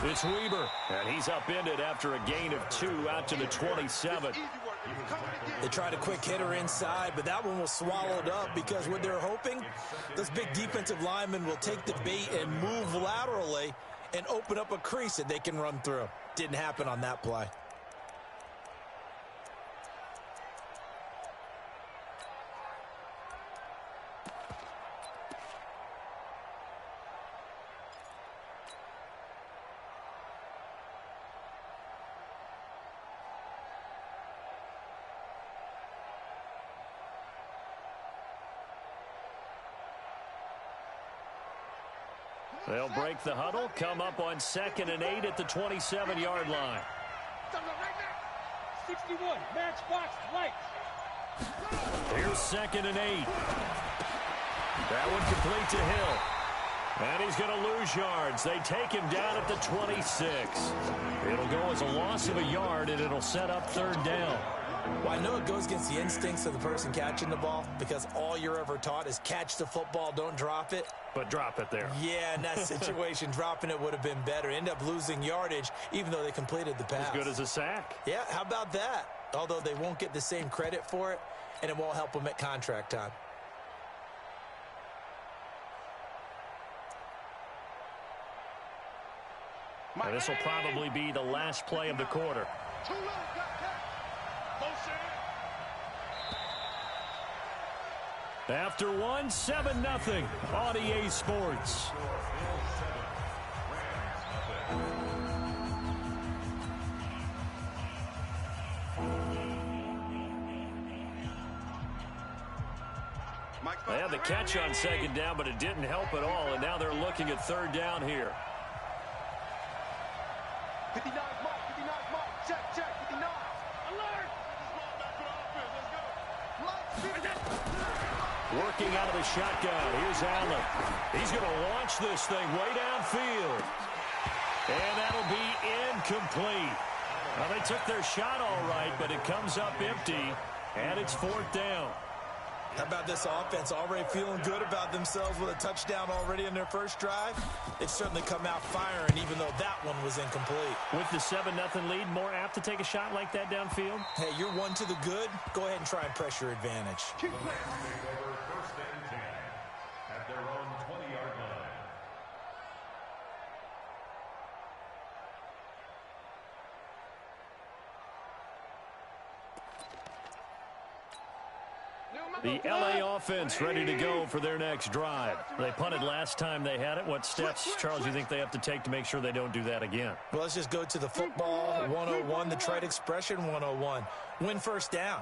It's Weber, and he's upended after a gain of 2 out to the 27. They tried a quick hitter inside, but that one was swallowed up because what they're hoping, those big defensive linemen will take the bait and move laterally and open up a crease that they can run through. Didn't happen on that play. They'll break the huddle, come up on 2nd and 8 at the 27-yard line. 61, match box, light. Here's 2nd and 8. That one complete to Hill. And he's going to lose yards. They take him down at the 26. It'll go as a loss of a yard, and it'll set up 3rd down. Well, I know it goes against the instincts of the person catching the ball because all you're ever taught is catch the football, don't drop it. But drop it there. Yeah, in that situation, dropping it would have been better. End up losing yardage, even though they completed the pass. As good as a sack. Yeah, how about that? Although they won't get the same credit for it, and it won't help them at contract time. And this will probably be the last play of the quarter. After one, 7-0 on EA Sports. They had the catch on 2nd down, but it didn't help at all, and now they're looking at 3rd down here. 59 mark, 59 mark, check, 59. Alert! Working out of the shotgun. Here's Allen. He's going to launch this thing way downfield. And that'll be incomplete. Well, they took their shot all right, but it comes up empty, and it's 4th down. How about this offense already feeling good about themselves with a touchdown already in their first drive? They've certainly come out firing, even though that one was incomplete. With the 7-0 lead, more apt to take a shot like that downfield? Hey, you're one to the good. Go ahead and try and press your advantage. First and 10 at their own 20-yard line. The LA offense ready to go for their next drive. They punted last time they had it. What steps, Charles, you think they have to take to make sure they don't do that again? Well, let's just go to the football 101, the trade expression 101. Win first down.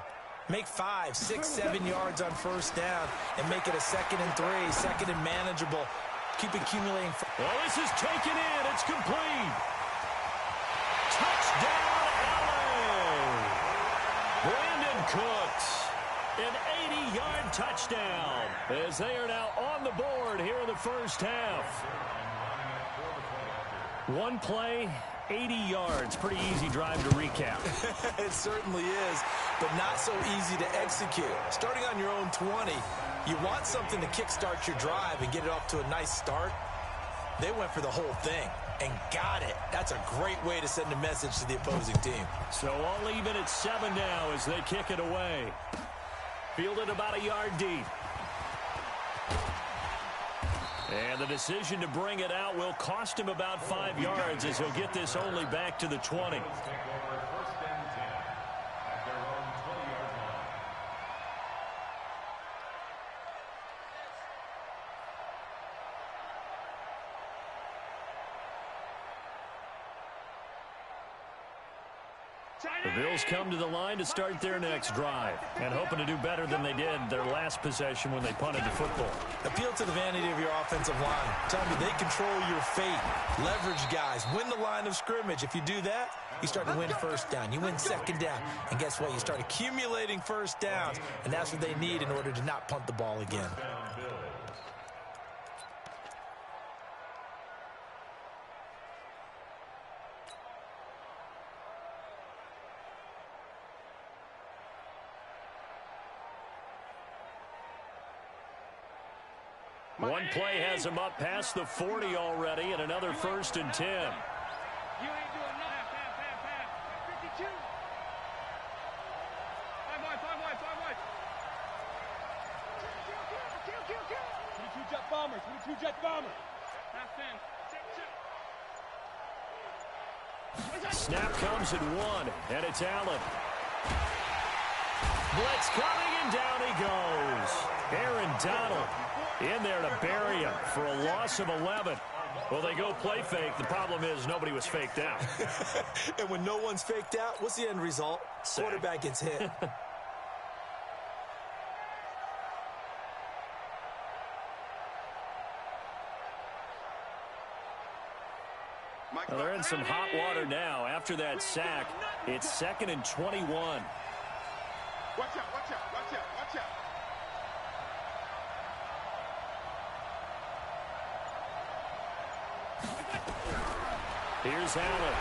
Make 5, 6, 7 yards on first down and make it a 2nd and 3, 2nd and manageable. Keep accumulating. Well, this is taken in. It's complete. Touchdown, LA. Brandon Cooks. An 80-yard touchdown as they are now on the board here in the first half. One play, 80 yards. Pretty easy drive to recap. It certainly is, but not so easy to execute. Starting on your own 20, you want something to kickstart your drive and get it off to a nice start. They went for the whole thing and got it. That's a great way to send a message to the opposing team. So all even at 7 now as they kick it away. Fielded about a yard deep. And the decision to bring it out will cost him about 5 yards as he'll get this only back to the 20. The Bills come to the line to start their next drive and hoping to do better than they did their last possession when they punted the football. Appeal to the vanity of your offensive line. Tell me they control your fate. Leverage guys. Win the line of scrimmage. If you do that, you start to win first down. You win 2nd down. And guess what? You start accumulating first downs. And that's what they need in order to not punt the ball again. One play has him up past the 40 already and another 1st and 10. You ain't doing nothing. Pass. 52. 5 wide. Kill. 22 jet bombers. Pass in. Snap comes at 1, and it's Allen. Blitz coming, and down he goes. Aaron Donald in there to bury him for a loss of 11. Well, they go play fake. The problem is nobody was faked out. And when no one's faked out, what's the end result? Sack. Quarterback gets hit. Well, they're in some hot water now. After that sack, it's 2nd and 21. Watch out. Here's Allen.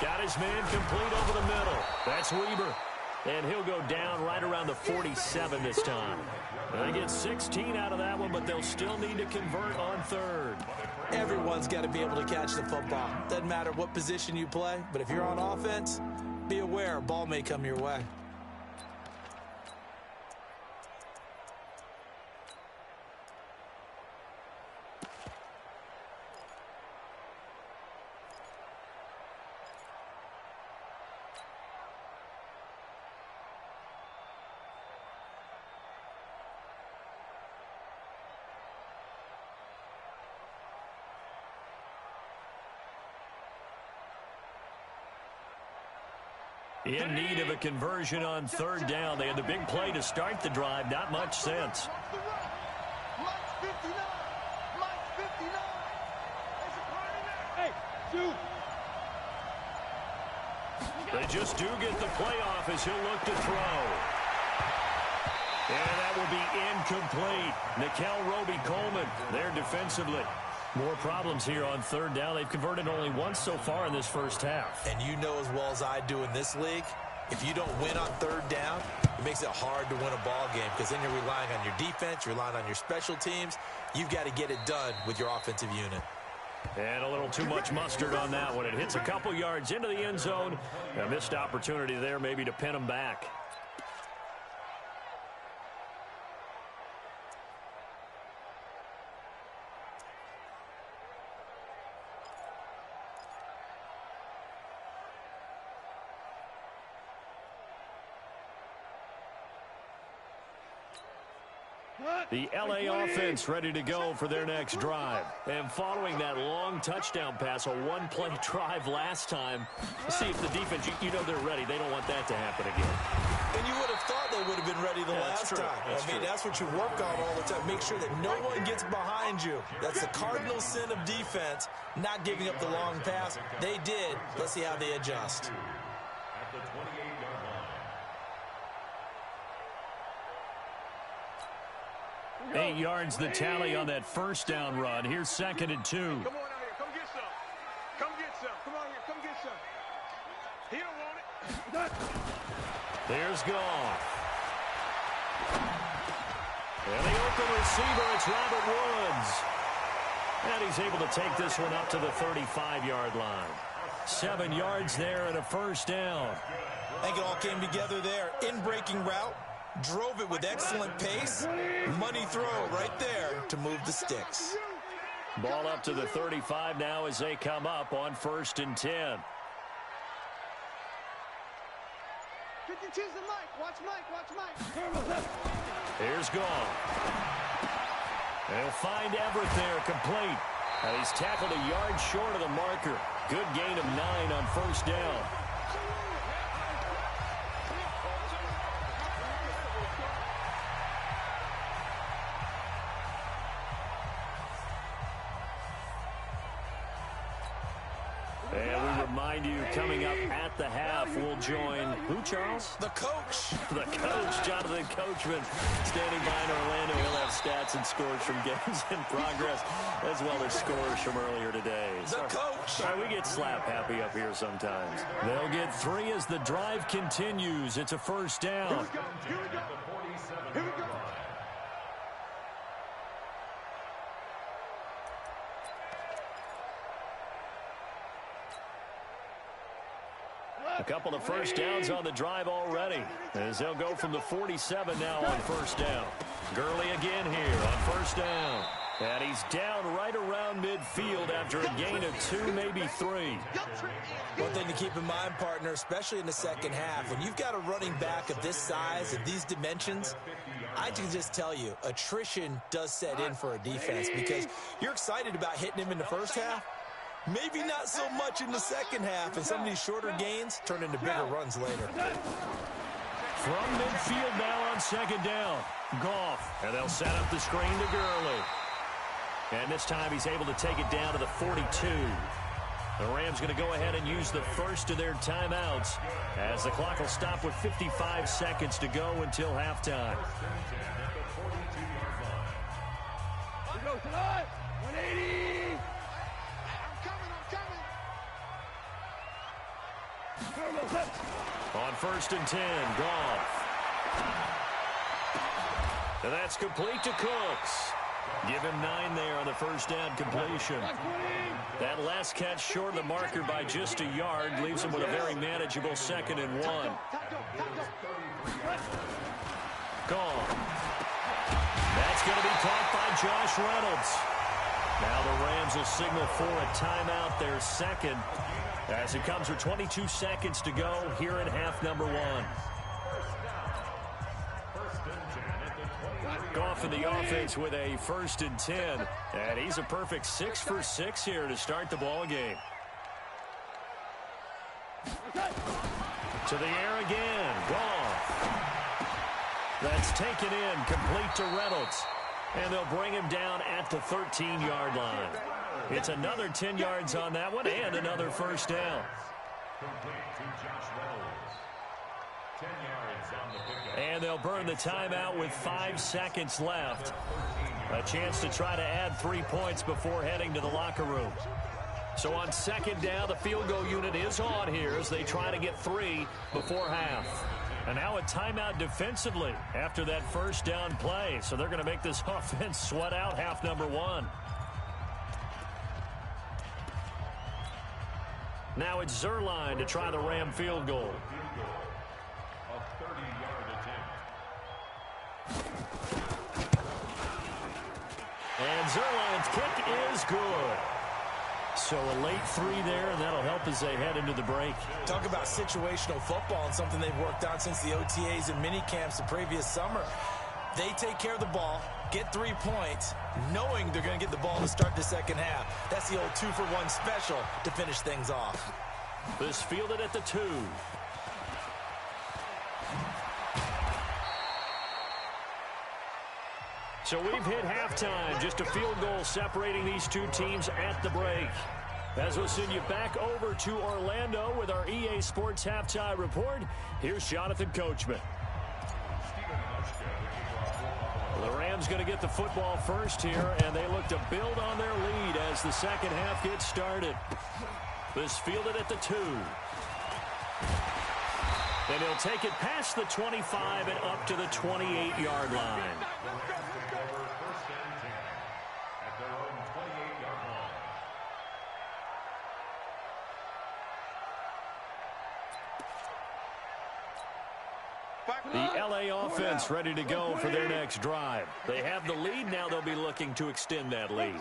Got his man complete over the middle. That's Weber. And he'll go down right around the 47 this time. They get 16 out of that one, but they'll still need to convert on 3rd. Everyone's got to be able to catch the football. Doesn't matter what position you play, but if you're on offense, be aware a ball may come your way. In need of a conversion on 3rd down. They had the big play to start the drive. Not much sense. Mike's 59. There's a party there. Hey, shoot. They just do get the playoff as he'll look to throw. And that will be incomplete. Nickel Roby-Coleman there defensively. More problems here on 3rd down. They've converted only once so far in this first half. And you know as well as I do in this league, if you don't win on 3rd down, it makes it hard to win a ball game because then you're relying on your defense, you're relying on your special teams. You've got to get it done with your offensive unit. And a little too much mustard on that one. It hits a couple yards into the end zone. A missed opportunity there maybe to pin them back. The L.A. offense ready to go for their next drive. And following that long touchdown pass, a one-play drive last time, see if the defense, you know they're ready. They don't want that to happen again. And you would have thought they would have been ready the last time. That's what you work on all the time. Make sure that no one gets behind you. That's the cardinal sin of defense, not giving up the long pass. They did. Let's see how they adjust. At the 28-yard line. 8 yards the tally on that first down run. Here's 2nd and 2. Come on out here. Come get some. Come on here. Come get some. He don't want it. There's Goff. And the open receiver, it's Robert Woods. And he's able to take this one up to the 35-yard line. 7 yards there and a first down. I think it all came together there. In-breaking route. Drove it with excellent pace. Money throw right there to move the sticks. Ball up to the 35 now as they come up on 1st and 10. 52's the Mike. Watch Mike. Here's Goff. They'll find Everett there, complete. And he's tackled a yard short of the marker. Good gain of 9 on first down. And we remind you, coming up at the half, we'll join who, Charles? The coach. The coach, Jonathan Coachman, standing by in Orlando. He'll have stats and scores from games in progress, as well as scores from earlier today. The coach. Sorry, we get slap happy up here sometimes. They'll get 3 as the drive continues. It's a first down. Here we go. A couple of first downs on the drive already, as they'll go from the 47 now on first down. Gurley again here on first down. And he's down right around midfield after a gain of 2, maybe 3. One thing to keep in mind, partner, especially in the second half, when you've got a running back of this size, of these dimensions, I can just tell you, attrition does set in for a defense because you're excited about hitting him in the first half. Maybe not so much in the second half, and some of these shorter gains turn into bigger runs later. From midfield now on second down, Goff, and they'll set up the screen to Gurley. And this time he's able to take it down to the 42. The Rams going to go ahead and use the first of their timeouts as the clock will stop with 55 seconds to go until halftime. Here goes tonight. 180. I'm coming. On first and 10, Goff. And that's complete to Cooks. Give him 9 there on the first down completion. That last catch short of the marker by just a yard leaves him with a very manageable 2nd and 1. Gone. That's going to be caught by Josh Reynolds. Now the Rams will signal for a timeout, their second, as it comes with 22 seconds to go here in half number 1. Goff in the offense with a 1st and 10. And he's a perfect 6 for 6 here to start the ball game. To the air again. Goff. That's taken in, complete to Reynolds. And they'll bring him down at the 13-yard line. It's another 10 yards on that one and another first down. Complete to Josh Reynolds. 10 yards on the pickup. And they'll burn the timeout with 5 seconds left. A chance to try to add 3 points before heading to the locker room. So on second down, the field goal unit is on here as they try to get 3 before half. And now a timeout defensively after that first down play. So they're going to make this offense sweat out half number 1. Now it's Zerline to try the Ram field goal. A 30-yard attempt. And Zerline's kick is good. So a late 3 there, and that'll help as they head into the break. Talk about situational football and something they've worked on since the OTAs and mini camps the previous summer. They take care of the ball, get 3 points, knowing they're going to get the ball to start the second half. That's the old 2-for-1 special to finish things off. This fielded at the 2. So we've hit halftime. Just a field goal separating these two teams at the break. As we'll send you back over to Orlando with our EA Sports Halftime Report, here's Jonathan Coachman. The Rams going to get the football first here, and they look to build on their lead as the second half gets started. This fielded at the 2. And he'll take it past the 25 and up to the 28-yard line. The LA offense ready to go for their next drive. They have the lead. Now they'll be looking to extend that lead.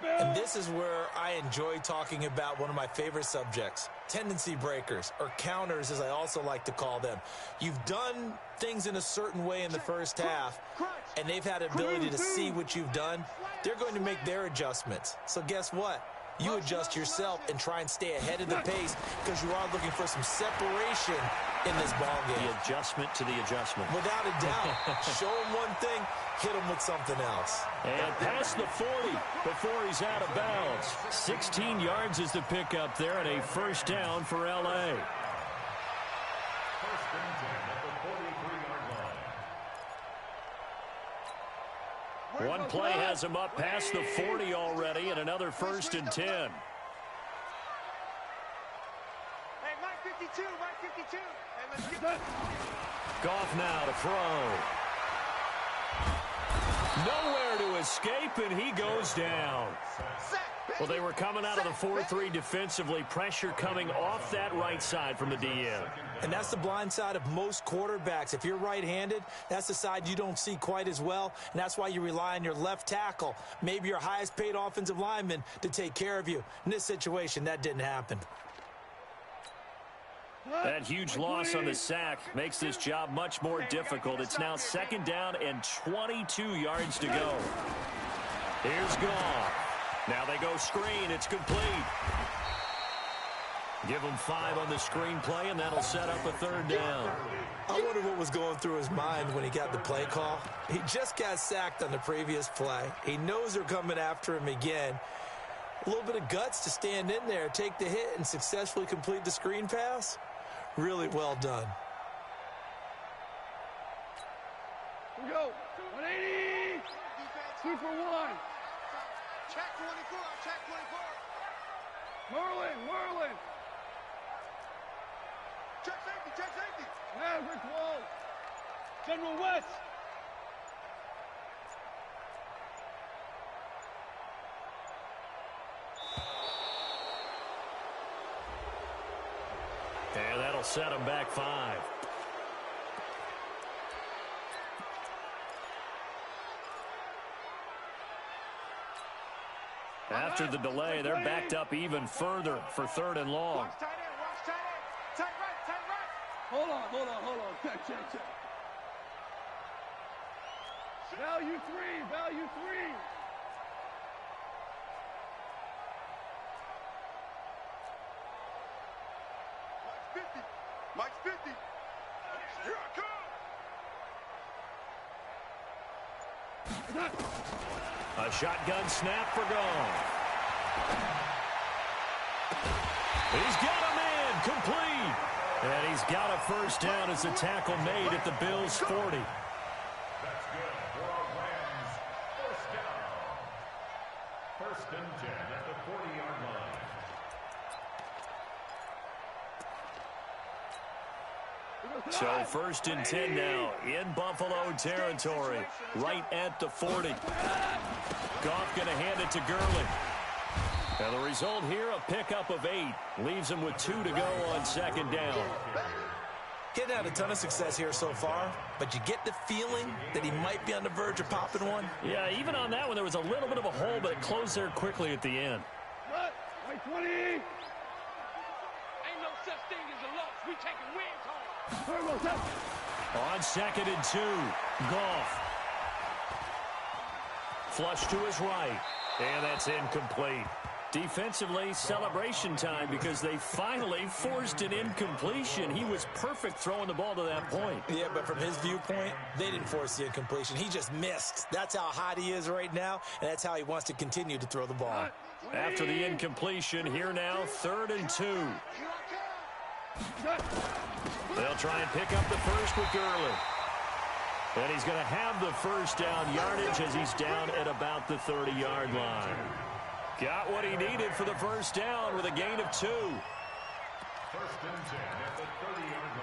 And this is where I enjoy talking about one of my favorite subjects, tendency breakers, or counters as I also like to call them. You've done things in a certain way in the first half, and they've had the ability to see what you've done. They're going to make their adjustments. So guess what? You adjust yourself and try and stay ahead of the pace because you are looking for some separation in this ball game. The adjustment to the adjustment. Without a doubt. Show him one thing, hit him with something else. And past the 40 before he's out of bounds. 16 yards is the pickup there and a first down for L.A. First and 10 at the 43-yard line. One play has him up past the 40 already, and another first and 10. Hey, Mike 52, Mike 52. Hey, let's get that. Goff now to throw. Nowhere to escape, and he goes down. Well, they were coming out of the 4-3 defensively. Pressure coming off that right side from the DM. And that's the blind side of most quarterbacks. If you're right-handed, that's the side you don't see quite as well, and that's why you rely on your left tackle, maybe your highest-paid offensive lineman, to take care of you. In this situation, that didn't happen. That huge loss on the sack makes this job much more difficult. It's now 2nd down and 22 yards to go. Here's Goff. Now they go screen. It's complete. Give him 5 on the screen play, and that'll set up a 3rd down. I wonder what was going through his mind when he got the play call. He just got sacked on the previous play. He knows they're coming after him again. A little bit of guts to stand in there, take the hit, and successfully complete the screen pass. Really well done. Here we go. 180. 2 for 1. Check 24. Check 24. Merlin. Check safety. Check safety. Maverick wall. General West. And that'll set him back 5. After the delay, they're backed up even further for 3rd and long. Watch tight end. Watch tight end. Tight right. Tight right. Hold on. Check. Value 3. Mike's 50. Here I come. A shotgun snap for Goff. He's got a man complete. And he's got a 1st down as the tackle made at the Bills' 40. That's good for our Rams. 1st down. 1st and 10 at the 40-yard line. So 1st and 10 now in Buffalo territory, right at the 40. Goff going to hand it to Gurley. And the result here, a pickup of 8. Leaves him with 2 to go on 2nd down. Getting out a ton of success here so far, but you get the feeling that he might be on the verge of popping one. Yeah, even on that one, there was a little bit of a hole, but it closed there quickly at the end. Right 20. Ain't no such thing as a loss. We taking wins home. On 2nd and 2, Goff. Flush to his right, and that's incomplete. Defensively, celebration time because they finally forced an incompletion. He was perfect throwing the ball to that point. Yeah, but from his viewpoint, they didn't force the incompletion. He just missed. That's how hot he is right now, and that's how he wants to continue to throw the ball. After the incompletion, here now, 3rd and 2. They'll try and pick up the 1st with Gurley. And he's going to have the 1st down yardage as he's down at about the 30-yard line. Got what he needed for the 1st down with a gain of 2. 1st and 10 at the 30-yard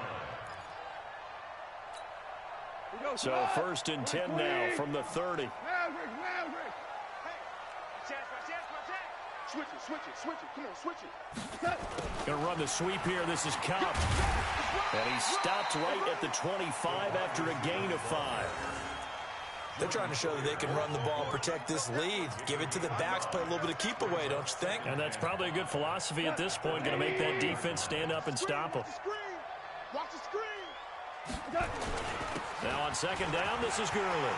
line. So 1st and 10 now from the 30. Maverick. Switch it. Come on, switch it. Going to run the sweep here. This is Cup. And he stopped right at the 25 after a gain of 5. They're trying to show that they can run the ball, protect this lead, give it to the backs, play a little bit of keep away, don't you think? And that's probably a good philosophy at this point, going to make that defense stand up and stop him. Watch the screen. Now on 2nd down, this is Gurley.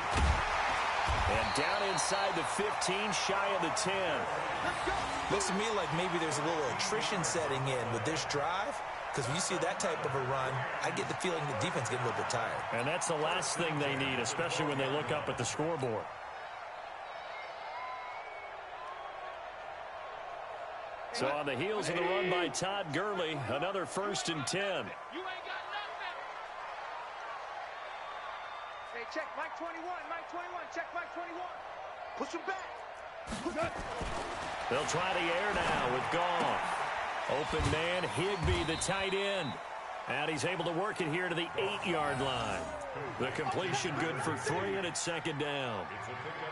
And down inside the 15, shy of the 10. Looks to me like maybe there's a little attrition setting in with this drive, because when you see that type of a run, I get the feeling the defense getting a little bit tired. And that's the last thing they need, especially when they look up at the scoreboard. So on the heels of the run by Todd Gurley, another 1st and 10. You ain't got nothing. Hey, check Mike 21. Check Mike 21. Push him back. They'll try the air now with Goff. Open man, Higbee, the tight end. And he's able to work it here to the 8-yard line. The completion good for 3, and it's second down.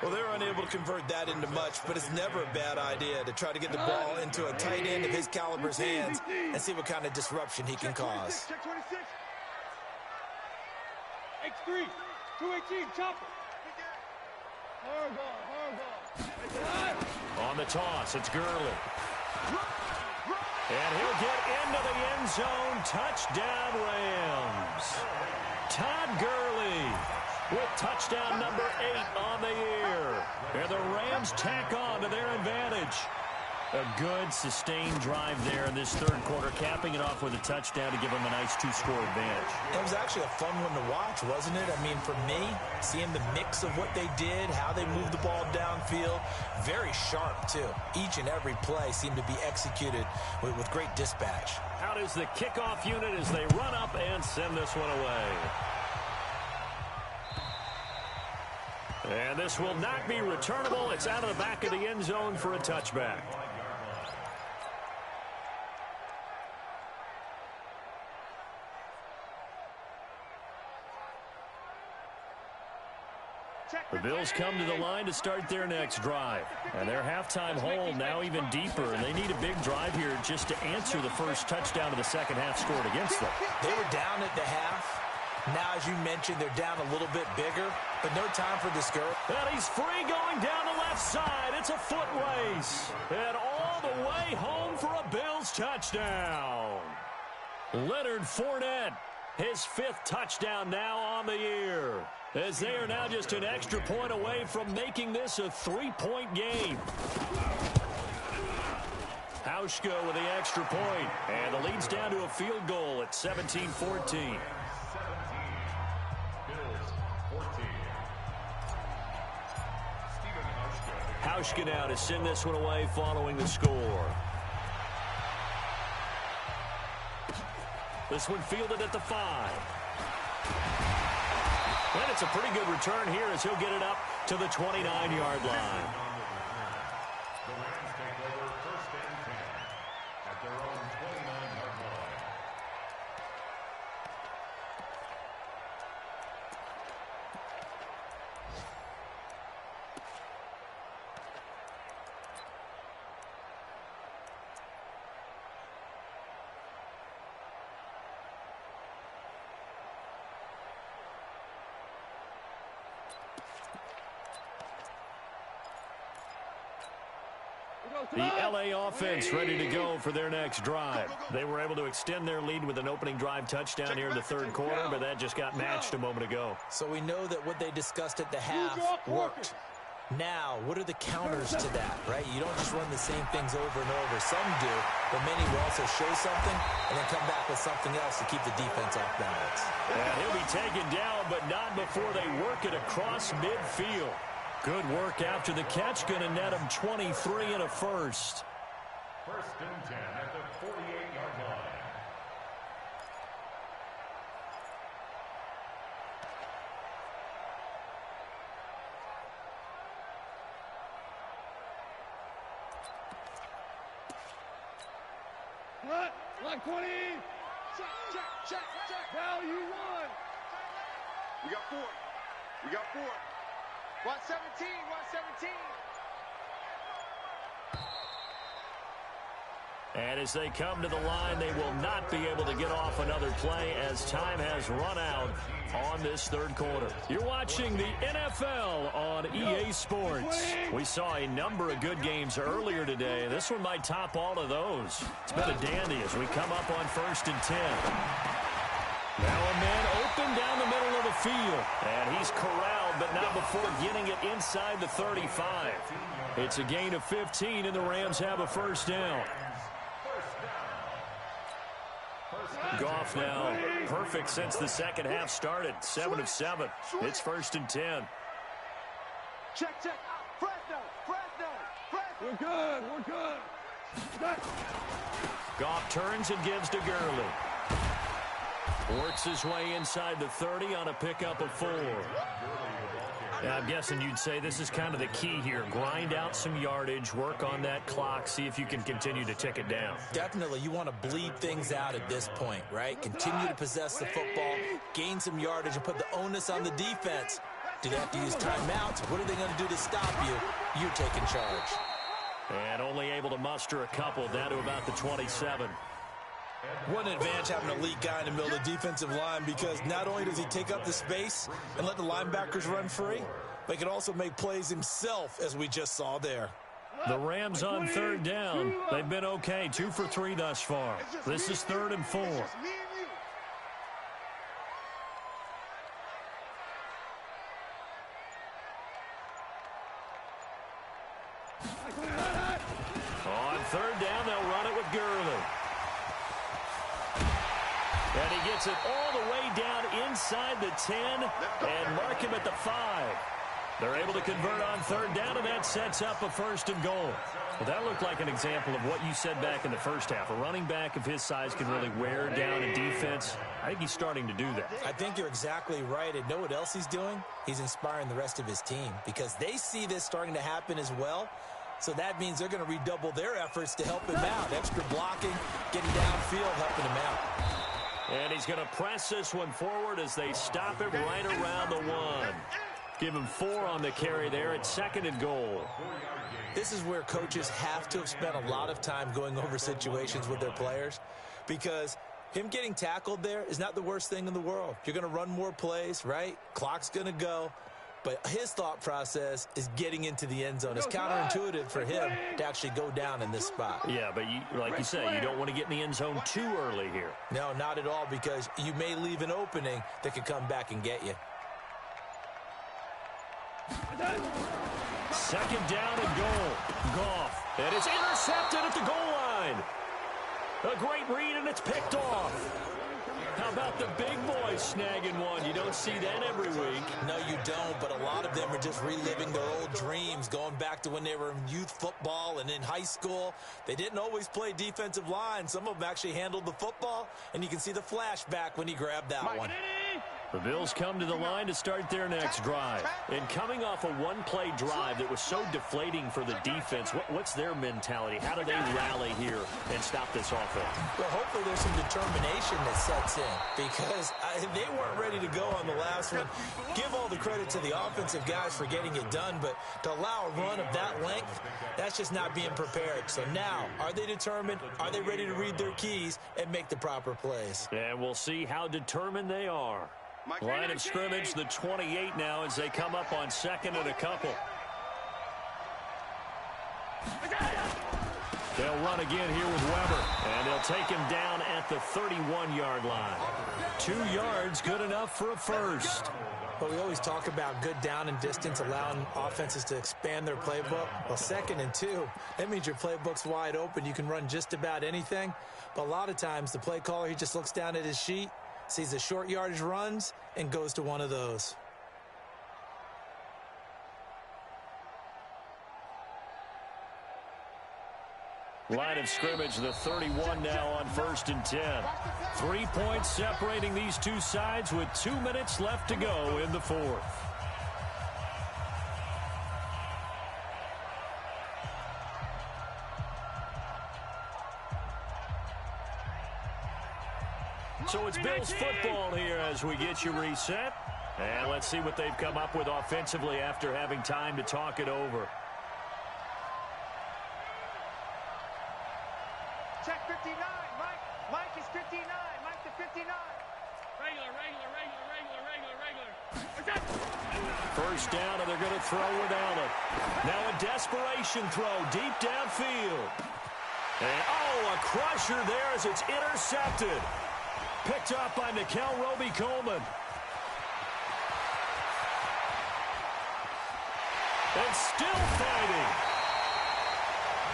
Well, they were unable to convert that into much, but it's never a bad idea to try to get the ball into a tight end of his caliber's hands and see what kind of disruption he can cause. Check 26. X3, 218, chopper. HawkGawd. On the toss, it's Gurley. And he'll get into the end zone. Touchdown, Rams. Todd Gurley with touchdown number 8 on the year. And the Rams tack on to their advantage. A good, sustained drive there in this third quarter, capping it off with a touchdown to give them a nice 2-score advantage. It was actually a fun one to watch, wasn't it? I mean, for me, seeing the mix of what they did, how they moved the ball downfield, very sharp, too. Each and every play seemed to be executed with great dispatch. Out is the kickoff unit as they run up and send this one away. And this will not be returnable. It's out of the back of the end zone for a touchback. The Bills come to the line to start their next drive. And their halftime hole now even deeper. And they need a big drive here just to answer the first touchdown of the second half scored against them. They were down at the half. Now, as you mentioned, they're down a little bit bigger, but no time for discouragement. And he's free going down the left side. It's a foot race. And all the way home for a Bills touchdown. Leonard Fournette, his 5th touchdown now on the year, as they are now just an extra point away from making this a 3-point game. HawkGawd with the extra point, and the lead's down to a field goal at 17-14. HawkGawd now to send this one away following the score. This one fielded at the 5. And it's a pretty good return here as he'll get it up to the 29-yard line. The Rams take over 1st and 10 at their own 29-yard line. The LA offense ready to go for their next drive. They were able to extend their lead with an opening drive touchdown here in the third quarter, but that just got matched a moment ago. So we know that what they discussed at the half worked. Now, what are the counters to that, right? You don't just run the same things over and over. Some do, but many will also show something and then come back with something else to keep the defense off balance. And he'll be taken down, but not before they work it across midfield. Good work after the catch, going to net him 23 and a first. 1st and 10 at the 48-yard line. What? Block 20. Check. Value 1. We got 4. We got 4. 117. 117. And as they come to the line, they will not be able to get off another play as time has run out on this third quarter. You're watching the NFL on EA Sports. We saw a number of good games earlier today. This one might top all of those. It's been a dandy as we come up on 1st and 10. Now a man open down the middle of the field. And he's corralled, but not before getting it inside the 35. It's a gain of 15, and the Rams have a first down. Goff now perfect since the second half started. 7 of 7. It's 1st and 10. Check. Fresno. We're good. Goff turns and gives to Gurley. Works his way inside the 30 on a pickup of 4. Yeah, I'm guessing you'd say this is kind of the key here. Grind out some yardage, work on that clock, see if you can continue to tick it down. Definitely. You want to bleed things out at this point, right? Continue to possess the football, gain some yardage, and put the onus on the defense. Do they have to use timeouts? What are they going to do to stop you? You're taking charge. And only able to muster a couple, down to about the 27. What an advantage having an elite guy in the middle of the defensive line, because not only does he take up the space and let the linebackers run free, but he can also make plays himself, as we just saw there. The Rams on third down. They've been okay, 2 for 3 thus far. This is 3rd and 4. On third down, they'll run it with Gurley. And he gets it all the way down inside the 10 and mark him at the 5. They're able to convert on third down, and that sets up a 1st and goal. Well, that looked like an example of what you said back in the first half. A running back of his size can really wear down a defense. I think he's starting to do that. I think you're exactly right. And know what else he's doing? He's inspiring the rest of his team, because they see this starting to happen as well. So that means they're going to redouble their efforts to help him out. Extra blocking, getting downfield, helping him out. And he's going to press this one forward as they stop it right around the 1. Give him 4 on the carry there at 2nd and goal. This is where coaches have to have spent a lot of time going over situations with their players, because him getting tackled there is not the worst thing in the world. You're going to run more plays, right? Clock's going to go. But his thought process is getting into the end zone. It's counterintuitive for him to actually go down in this spot. Yeah, but like you say, you don't want to get in the end zone too early here. No, not at all, because you may leave an opening that could come back and get you. 2nd down and goal. Goff. And it's intercepted at the goal line. A great read, and it's picked off. How about the big boys snagging one? You don't see that every week. No, you don't, but a lot of them are just reliving their old dreams, going back to when they were in youth football and in high school. They didn't always play defensive line. Some of them actually handled the football, and you can see the flashback when he grabbed that one. The Bills come to the line to start their next drive. And coming off a one-play drive that was so deflating for the defense, what's their mentality? How do they rally here and stop this offense? Well, hopefully there's some determination that sets in, because they weren't ready to go on the last one. Give all the credit to the offensive guys for getting it done, but to allow a run of that length, that's just not being prepared. So now, are they determined? Are they ready to read their keys and make the proper plays? And we'll see how determined they are. Line of scrimmage, the 28 now, as they come up on 2nd and a couple. They'll run again here with Weber, and they'll take him down at the 31-yard line. 2 yards, good enough for a first. Well, we always talk about good down and distance, allowing offenses to expand their playbook. Well, 2nd and 2, that means your playbook's wide open. You can run just about anything. But a lot of times, the play caller, he just looks down at his sheet, sees the short yardage runs, and goes to one of those. Line of scrimmage, the 31 now on 1st and 10. 3 points separating these two sides with 2 minutes left to go in the 4th. So it's Bills football here as we get you reset. And let's see what they've come up with offensively after having time to talk it over. Check 59. Mike is 59. Mike to 59. Regular. 1st down, and they're going to throw with Allen. Now a desperation throw deep downfield. And, a crusher there as it's intercepted. Picked up by Nikel Roby-Coleman. And still fighting.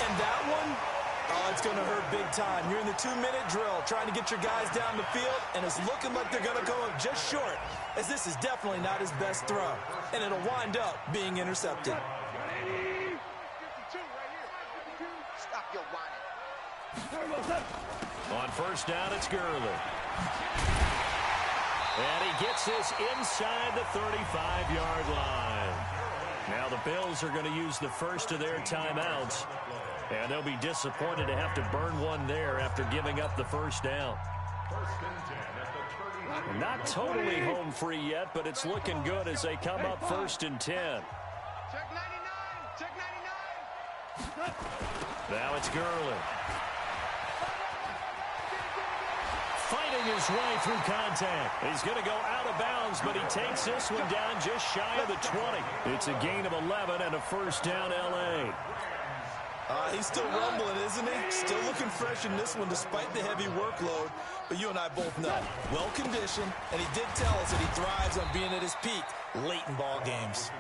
And that one, it's going to hurt big time. You're in the 2-minute drill trying to get your guys down the field, and it's looking like they're going to go up just short, as this is definitely not his best throw. And it'll wind up being intercepted. 52 right here. 52. Stop your whining. On 1st down, it's Gurley. And he gets this inside the 35-yard line. Now the Bills are going to use the first of their timeouts. And they'll be disappointed to have to burn one there after giving up the first down. Not totally home free yet, but it's looking good as they come up 1st and 10. Check 99. Check 99. Now it's Gurley. Fighting his way through contact. He's going to go out of bounds, but he takes this one down just shy of the 20. It's a gain of 11 and a first down L.A. He's still rumbling, isn't he? Still looking fresh in this one despite the heavy workload. But you and I both know, well-conditioned, and he did tell us that he thrives on being at his peak late in ball games.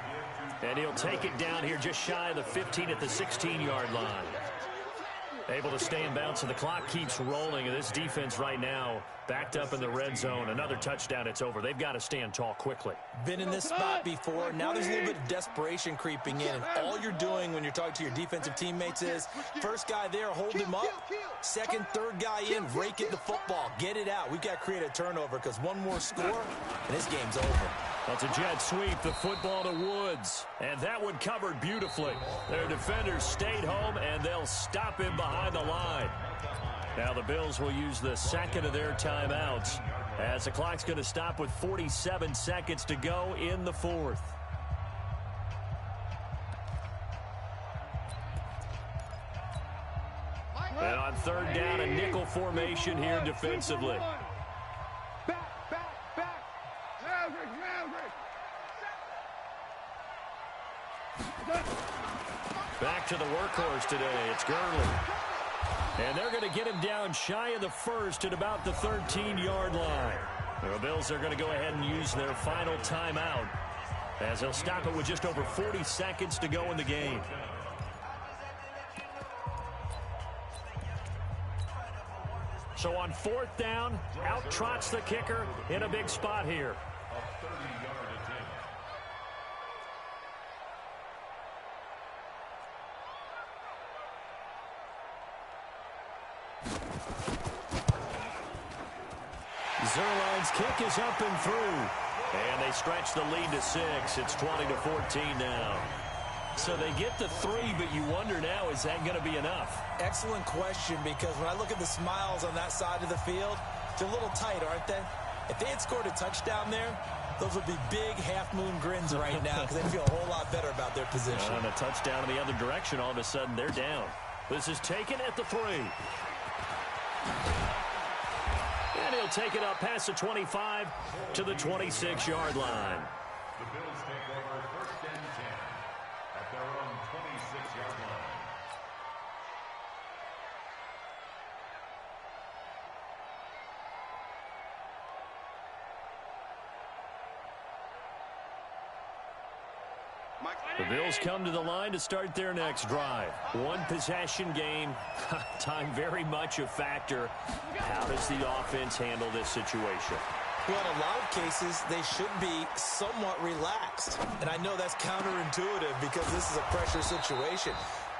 And he'll take it down here just shy of the 15 at the 16-yard line. Able to stay in bounds, and the clock keeps rolling. And this defense right now backed up in the red zone. Another touchdown, it's over. They've got to stand tall quickly. Been in this spot before. Now there's a little bit of desperation creeping in. And all you're doing when you're talking to your defensive teammates is, first guy there, hold him up. Second, third guy in, rake it the football. Get it out. We've got to create a turnover because one more score, and this game's over. That's a jet sweep, the football to Woods. And that one covered beautifully. Their defenders stayed home, and they'll stop him behind the line. Now the Bills will use the second of their timeouts as the clock's going to stop with 47 seconds to go in the fourth. And on third down, a nickel formation here defensively. Back to the workhorse today. It's Gurley. And they're going to get him down shy of the first at about the 13-yard line. The Bills are going to go ahead and use their final timeout as they'll stop it with just over 40 seconds to go in the game. So on fourth down, out trots the kicker in a big spot here. Zerline's kick is up and through. And they stretch the lead to 6. It's 20-14 now. So they get the 3, but you wonder now, is that going to be enough? Excellent question, because when I look at the smiles on that side of the field, they're a little tight, aren't they? If they had scored a touchdown there, those would be big half-moon grins right now because they feel a whole lot better about their position. And a touchdown in the other direction, all of a sudden they're down. This is taken at the 3. And he'll take it up past the 25 to the 26-yard line. The Bills take over 1st and 10 at their own 26-yard line. The Bills come to the line to start their next drive. One possession game. Time very much a factor. How does the offense handle this situation? Well, in a lot of cases, they should be somewhat relaxed. And I know that's counterintuitive because this is a pressure situation.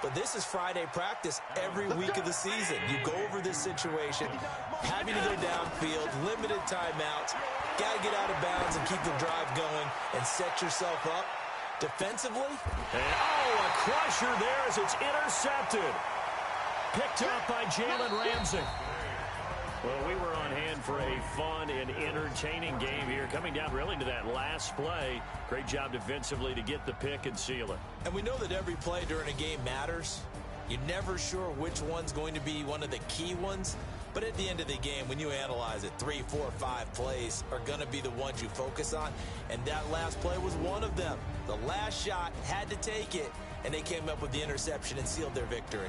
But this is Friday practice every week of the season. You go over this situation, having to go downfield, limited timeouts, got to get out of bounds and keep the drive going and set yourself up defensively. And, a crusher there as it's intercepted. Picked up by Jalen Ramsey. Well, we were on hand for a fun and entertaining game here, coming down really to that last play. Great job defensively to get the pick and seal it. And we know that every play during a game matters. You're never sure which one's going to be one of the key ones. But at the end of the game, when you analyze it, 3, 4, 5 plays are going to be the ones you focus on. And that last play was one of them. The last shot had to take it, and they came up with the interception and sealed their victory.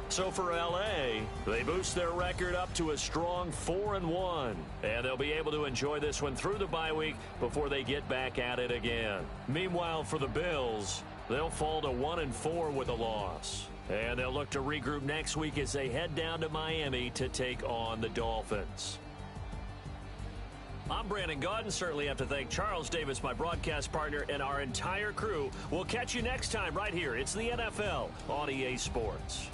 So for L.A., they boost their record up to a strong 4-1. And they'll be able to enjoy this one through the bye week before they get back at it again. Meanwhile, for the Bills, they'll fall to 1-4 with a loss. And they'll look to regroup next week as they head down to Miami to take on the Dolphins. I'm Brandon Gaudin. Certainly have to thank Charles Davis, my broadcast partner, and our entire crew. We'll catch you next time right here. It's the NFL on EA Sports.